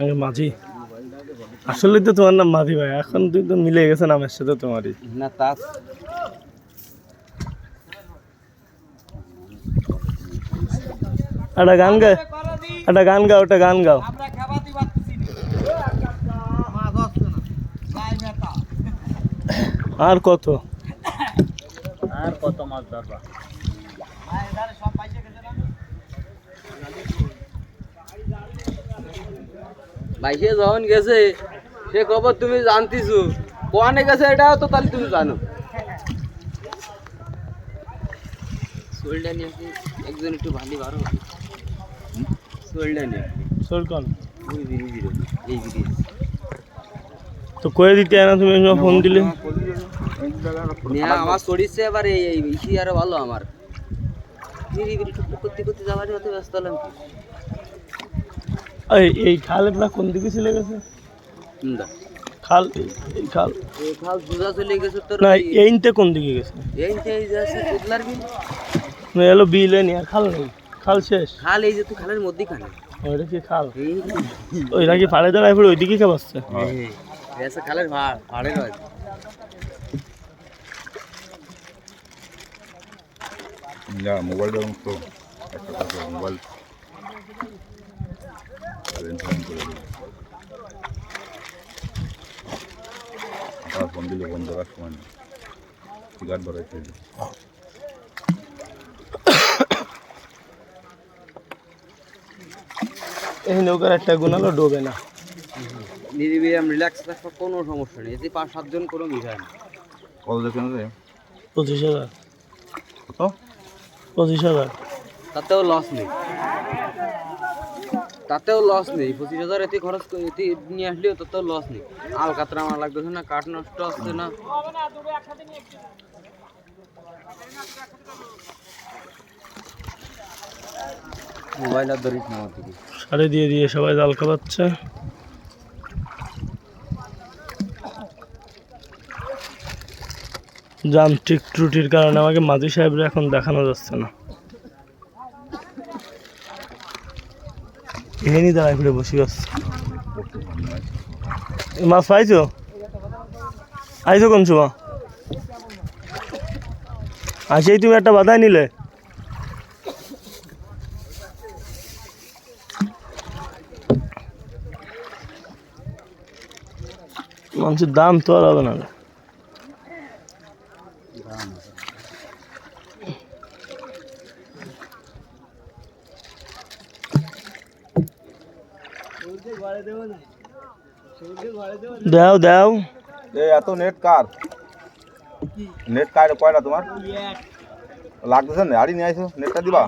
আরে মাঝি, আসলে তো তোমার নাম মাঝি ভাই, এখন তুই তো মিলে গেছে নামের সাথে তোমারই। না তা একটা গান গাও, একটা গান গাও, একটা গান গাও। আর কত মাছ ধরবা? বাইশে যখন গেছে সে খবর তুমি জানতিছো, কোয়ানে গেছে এটাও তো তাহলে তুমি জানো। সোলডা নিয়ে একজন একটু ভালি বারো সোলডা নিয়ে সর কোন ওই ব্রিজ এই ব্রিজ তো কয়ে দিতে না, তুমি ফোন দিলে। আমার চড়িচ্ছে এবার এই ইসি আরো ভালো আমার করতে করতে যাওয়ারই অত ব্যস্ত হলাম কি। এই খাল আপনার কোন দিকে চলে গেছে? খাল এই খাল এই খাল দুজা চলে গেছে তোর না, এইতে কোন দিকে গেছে? এইতে এই যে আছে কুদলার বিল না, এলো বিলে নি, আর খাল নেই, খাল শেষ। খাল এই যে তুই খালের মধ্যেখানে ওইটা কি খাল? এই ওই নাকি ফাড়ে দাঁড়ায় পড়ে ওই দিকে কে বাসছে? এই আছে খালের ভাড়ের হয়। Ya, মোবাইল এবং তো একটা কথা মোবাইল ফোন দিলে ফোন দেওয়ার সময় নেই, টিকাট ধরাইতে এই নৌকার একটা গুণালো ডোবে না। নিরিবিলি রিল্যাক্স থাকবে, কোনো সমস্যা নেই। এতে 5-7 জন কোনো বিষয় না। কত দেখেন রে? 25,000। কত? 25,000। তাতেও লস নেই, তাতেও লস নেই। 25,000 এতে খরচ করে এতে নিয়ে আসলেও তাতেও লস নেই। আলকাতরা আমার লাগতেছে না, কাঠ নষ্ট হচ্ছে না। মোবাইল আর ধরিস না আমার থেকে। সারে দিয়ে দিয়ে সবাই জাল খাওয়াচ্ছে। যান্ত্রিক ত্রুটির কারণে আমাকে মাঝি সাহেবরা এখন দেখানো যাচ্ছে না। এখানেই দাঁড়ায় ফিরে বসে গেছে। মাছ পাইছো? আইছো কোন সময়? আসেই তুমি একটা বাধাই নিলে। মানুষের দাম তো আর হবে না। দাও দাও। এত নেট কার? নেট কার কয়টা তোমার লাগতেছে না? আড়ি নিয়ে আইছো, নেটটা দিবা।